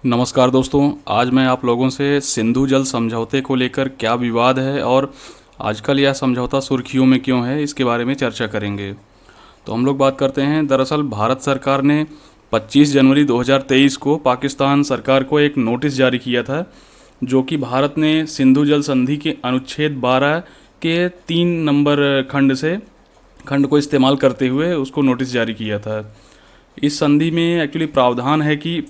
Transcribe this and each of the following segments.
नमस्कार दोस्तों, आज मैं आप लोगों से सिंधु जल समझौते को लेकर क्या विवाद है और आजकल यह समझौता सुर्खियों में क्यों है, इसके बारे में चर्चा करेंगे। तो हम लोग बात करते हैं। दरअसल भारत सरकार ने 25 जनवरी 2023 को पाकिस्तान सरकार को एक नोटिस जारी किया था, जो कि भारत ने सिंधु जल संधि के अनुच्छेद 12 के 3 नंबर खंड को इस्तेमाल करते हुए उसको नोटिस जारी किया था। इस संधि में एक्चुअली प्रावधान है कि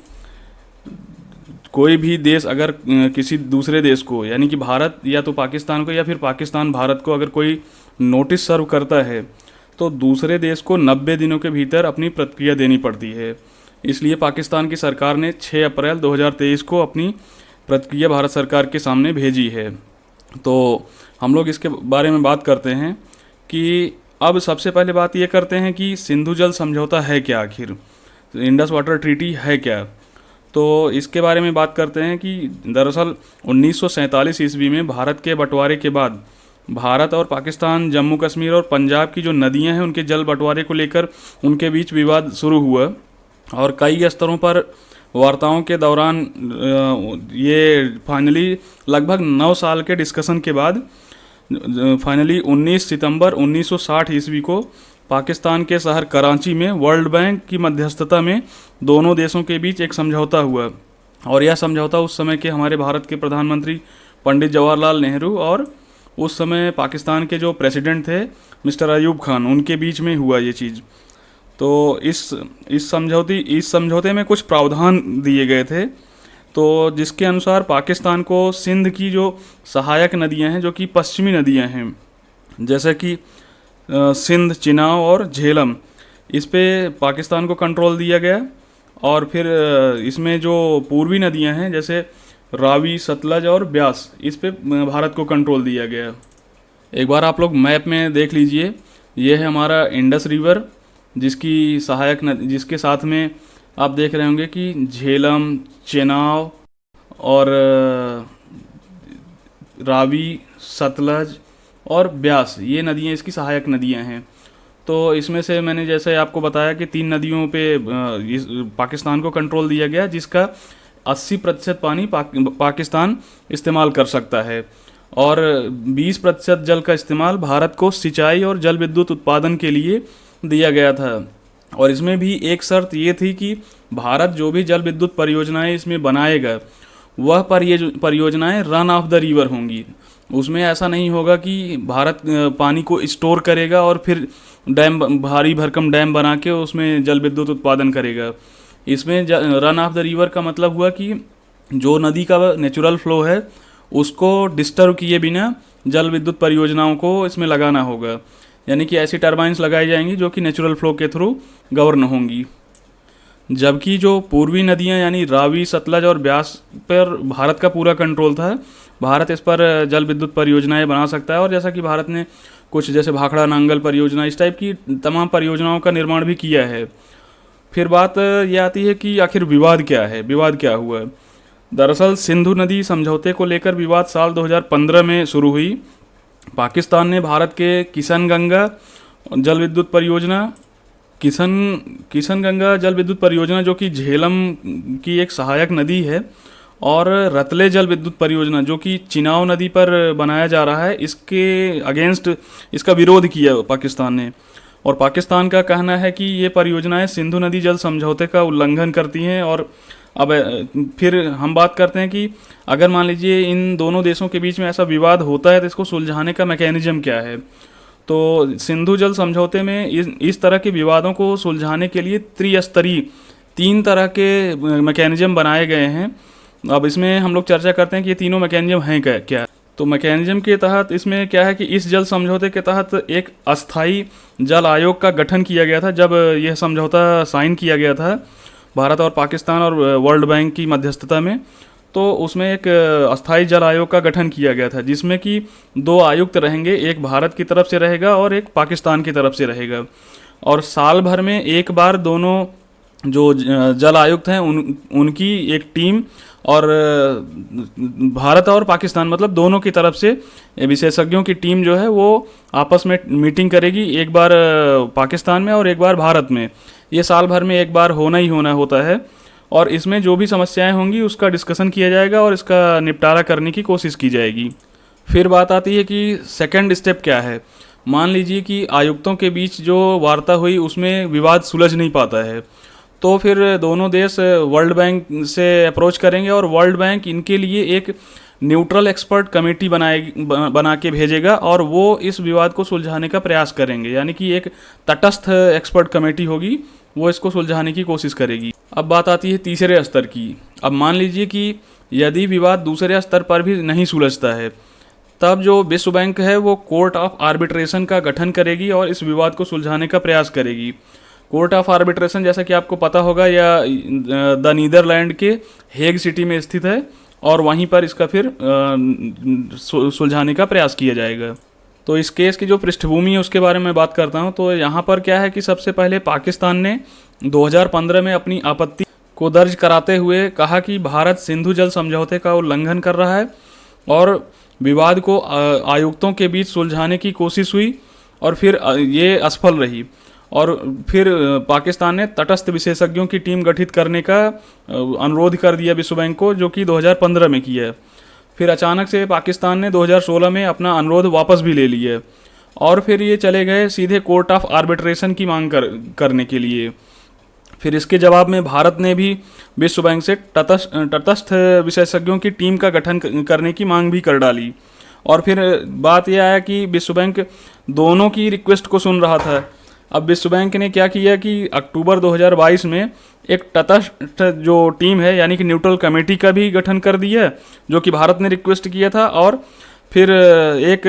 कोई भी देश अगर किसी दूसरे देश को, यानी कि भारत या तो पाकिस्तान को या फिर पाकिस्तान भारत को अगर कोई नोटिस सर्व करता है, तो दूसरे देश को 90 दिनों के भीतर अपनी प्रतिक्रिया देनी पड़ती है। इसलिए पाकिस्तान की सरकार ने 6 अप्रैल 2023 को अपनी प्रतिक्रिया भारत सरकार के सामने भेजी है। तो हम लोग इसके बारे में बात करते हैं कि अब सबसे पहले बात ये करते हैं कि सिंधु जल समझौता है क्या, आखिर इंडस वाटर ट्रीटी है क्या। तो इसके बारे में बात करते हैं कि दरअसल 1947 ईस्वी में भारत के बंटवारे के बाद भारत और पाकिस्तान, जम्मू कश्मीर और पंजाब की जो नदियां हैं उनके जल बंटवारे को लेकर उनके बीच विवाद शुरू हुआ और कई स्तरों पर वार्ताओं के दौरान ये फाइनली लगभग 9 साल के डिस्कशन के बाद फाइनली 19 सितंबर 1960 ईस्वी को पाकिस्तान के शहर कराची में वर्ल्ड बैंक की मध्यस्थता में दोनों देशों के बीच एक समझौता हुआ। और यह समझौता उस समय के हमारे भारत के प्रधानमंत्री पंडित जवाहरलाल नेहरू और उस समय पाकिस्तान के जो प्रेसिडेंट थे मिस्टर अयूब खान, उनके बीच में हुआ ये चीज़। तो इस समझौते में कुछ प्रावधान दिए गए थे, तो जिसके अनुसार पाकिस्तान को सिंध की जो सहायक नदियां हैं, जो कि पश्चिमी नदियां हैं, जैसे कि सिंध, चिनाब और झेलम, इस पे पाकिस्तान को कंट्रोल दिया गया। और फिर इसमें जो पूर्वी नदियां हैं जैसे रावी, सतलज और ब्यास, इस पे भारत को कंट्रोल दिया गया। एक बार आप लोग मैप में देख लीजिए, ये है हमारा इंडस रिवर, जिसके साथ में आप देख रहे होंगे कि झेलम, चेनाब और रावी, सतलज और ब्यास, ये नदियाँ इसकी सहायक नदियाँ हैं। तो इसमें से मैंने जैसे आपको बताया कि 3 नदियों पे पाकिस्तान को कंट्रोल दिया गया, जिसका 80% पानी पाकिस्तान इस्तेमाल कर सकता है और 20% जल का इस्तेमाल भारत को सिंचाई और जल विद्युत उत्पादन के लिए दिया गया था। और इसमें भी एक शर्त ये थी कि भारत जो भी जल विद्युत परियोजनाएं इसमें बनाएगा, वह परियोजनाएं रन ऑफ द रिवर होंगी। उसमें ऐसा नहीं होगा कि भारत पानी को स्टोर करेगा और फिर भारी भरकम डैम बना के उसमें जल विद्युत उत्पादन करेगा। इसमें रन ऑफ द रिवर का मतलब हुआ कि जो नदी का नेचुरल फ्लो है उसको डिस्टर्ब किए बिना जल विद्युत परियोजनाओं को इसमें लगाना होगा, यानी कि ऐसी टरबाइंस लगाई जाएंगी जो कि नेचुरल फ्लो के थ्रू गवर्न होंगी। जबकि जो पूर्वी नदियां यानी रावी, सतलज और ब्यास पर भारत का पूरा कंट्रोल था। भारत इस पर जल विद्युत परियोजनाएं बना सकता है और जैसा कि भारत ने कुछ जैसे भाखड़ा नांगल परियोजना, इस टाइप की तमाम परियोजनाओं का निर्माण भी किया है। फिर बात यह आती है कि आखिर विवाद क्या है, विवाद क्या हुआ। दरअसल सिंधु नदी समझौते को लेकर विवाद साल 2015 में शुरू हुई। पाकिस्तान ने भारत के किशनगंगा जल विद्युत परियोजना जो कि झेलम की एक सहायक नदी है, और रतले जल विद्युत परियोजना जो कि चिनाब नदी पर बनाया जा रहा है, इसके अगेंस्ट इसका विरोध किया पाकिस्तान ने। और पाकिस्तान का कहना है कि ये परियोजनाएं सिंधु नदी जल समझौते का उल्लंघन करती हैं। और अब फिर हम बात करते हैं कि अगर मान लीजिए इन दोनों देशों के बीच में ऐसा विवाद होता है तो इसको सुलझाने का मैकेनिज्म क्या है। तो सिंधु जल समझौते में इस तरह के विवादों को सुलझाने के लिए त्रिस्तरीय 3 तरह के मैकेनिज्म बनाए गए हैं। अब इसमें हम लोग चर्चा करते हैं कि ये तीनों मैकेनिज्म हैं क्या। तो मैकेनिज्म के तहत इसमें क्या है कि इस जल समझौते के तहत एक अस्थाई जल आयोग का गठन किया गया था। जब यह समझौता साइन किया गया था भारत और पाकिस्तान और वर्ल्ड बैंक की मध्यस्थता में, तो उसमें एक अस्थाई जल आयोग का गठन किया गया था, जिसमें कि 2 आयुक्त रहेंगे, एक भारत की तरफ से रहेगा और एक पाकिस्तान की तरफ से रहेगा। और साल भर में एक बार दोनों जो जल आयुक्त हैं उनकी एक टीम और भारत और पाकिस्तान मतलब दोनों की तरफ से विशेषज्ञों की टीम जो है वो आपस में मीटिंग करेगी, एक बार पाकिस्तान में और एक बार भारत में। ये साल भर में एक बार होना ही होना होता है। और इसमें जो भी समस्याएं होंगी उसका डिस्कशन किया जाएगा और इसका निपटारा करने की कोशिश की जाएगी। फिर बात आती है कि सेकंड स्टेप क्या है। मान लीजिए कि आयुक्तों के बीच जो वार्ता हुई उसमें विवाद सुलझ नहीं पाता है, तो फिर दोनों देश वर्ल्ड बैंक से अप्रोच करेंगे और वर्ल्ड बैंक इनके लिए एक न्यूट्रल एक्सपर्ट कमेटी बना के भेजेगा और वो इस विवाद को सुलझाने का प्रयास करेंगे। यानी कि एक तटस्थ एक्सपर्ट कमेटी होगी, वो इसको सुलझाने की कोशिश करेगी। अब बात आती है तीसरे स्तर की। अब मान लीजिए कि यदि विवाद दूसरे स्तर पर भी नहीं सुलझता है, तब जो विश्व बैंक है वो कोर्ट ऑफ आर्बिट्रेशन का गठन करेगी और इस विवाद को सुलझाने का प्रयास करेगी। कोर्ट ऑफ आर्बिट्रेशन, जैसा कि आपको पता होगा, या द नीदरलैंड के हेग सिटी में स्थित है और वहीं पर इसका फिर सुलझाने का प्रयास किया जाएगा। तो इस केस की जो पृष्ठभूमि है उसके बारे में बात करता हूँ। तो यहाँ पर क्या है कि सबसे पहले पाकिस्तान ने 2015 में अपनी आपत्ति को दर्ज कराते हुए कहा कि भारत सिंधु जल समझौते का उल्लंघन कर रहा है और विवाद को आयुक्तों के बीच सुलझाने की कोशिश हुई और फिर ये असफल रही। और फिर पाकिस्तान ने तटस्थ विशेषज्ञों की टीम गठित करने का अनुरोध कर दिया विश्व बैंक को, जो कि 2015 में किया है। फिर अचानक से पाकिस्तान ने 2016 में अपना अनुरोध वापस भी ले लिया और फिर ये चले गए सीधे कोर्ट ऑफ आर्बिट्रेशन की मांग करने के लिए। फिर इसके जवाब में भारत ने भी विश्व बैंक से तटस्थ विशेषज्ञों की टीम का गठन करने की मांग भी कर डाली। और फिर बात यह आया कि विश्व बैंक दोनों की रिक्वेस्ट को सुन रहा था। अब विश्व बैंक ने क्या किया कि अक्टूबर 2022 में एक तटस्थ जो टीम है, यानी कि न्यूट्रल कमेटी का भी गठन कर दिया, जो कि भारत ने रिक्वेस्ट किया था, और फिर एक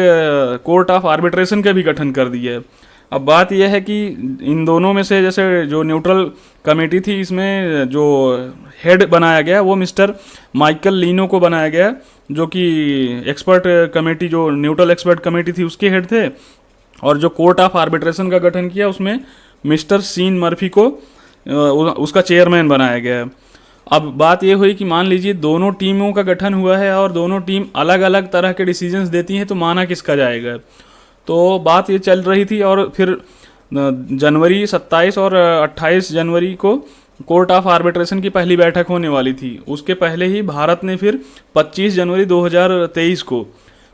कोर्ट ऑफ आर्बिट्रेशन का भी गठन कर दिया। अब बात यह है कि इन दोनों में से जैसे जो न्यूट्रल कमेटी थी, इसमें जो हेड बनाया गया वो मिस्टर माइकल लीनो को बनाया गया, जो कि एक्सपर्ट कमेटी, जो न्यूट्रल एक्सपर्ट कमेटी थी उसके हेड थे। और जो कोर्ट ऑफ आर्बिट्रेशन का गठन किया उसमें मिस्टर सीन मर्फी को उसका चेयरमैन बनाया गया। अब बात ये हुई कि मान लीजिए दोनों टीमों का गठन हुआ है और दोनों टीम अलग अलग तरह के डिसीजंस देती हैं, तो माना किसका जाएगा। तो बात ये चल रही थी और फिर जनवरी 27 और 28 जनवरी को कोर्ट ऑफ आर्बिट्रेशन की पहली बैठक होने वाली थी। उसके पहले ही भारत ने फिर 25 जनवरी 2023 को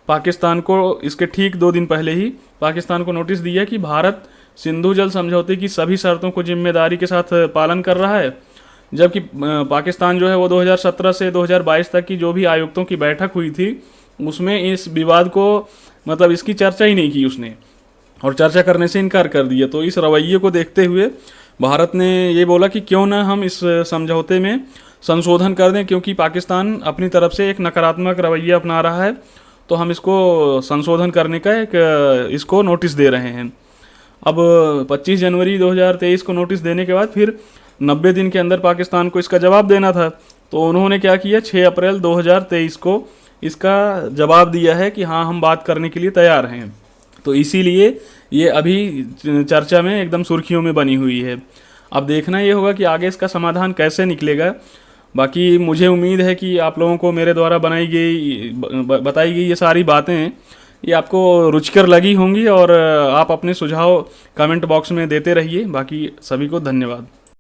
पाकिस्तान को, इसके ठीक 2 दिन पहले ही पाकिस्तान को नोटिस दिया कि भारत सिंधु जल समझौते की सभी शर्तों को जिम्मेदारी के साथ पालन कर रहा है। जबकि पाकिस्तान जो है वो 2017 से 2022 तक की जो भी आयुक्तों की बैठक हुई थी उसमें इस विवाद को, मतलब इसकी चर्चा ही नहीं की उसने, और चर्चा करने से इनकार कर दिया। तो इस रवैये को देखते हुए भारत ने ये बोला कि क्यों ना हम इस समझौते में संशोधन कर दें, क्योंकि पाकिस्तान अपनी तरफ से एक नकारात्मक रवैया अपना रहा है, तो हम इसको संशोधन करने का इसको नोटिस दे रहे हैं। अब 25 जनवरी 2023 को नोटिस देने के बाद फिर 90 दिन के अंदर पाकिस्तान को इसका जवाब देना था। तो उन्होंने क्या किया, 6 अप्रैल 2023 को इसका जवाब दिया है कि हाँ, हम बात करने के लिए तैयार हैं। तो इसीलिए ये अभी चर्चा में एकदम सुर्खियों में बनी हुई है। अब देखना ये होगा कि आगे इसका समाधान कैसे निकलेगा। बाकी मुझे उम्मीद है कि आप लोगों को मेरे द्वारा बताई गई ये सारी बातें ये आपको रुचिकर लगी होंगी और आप अपने सुझाव कमेंट बॉक्स में देते रहिए। बाकी सभी को धन्यवाद।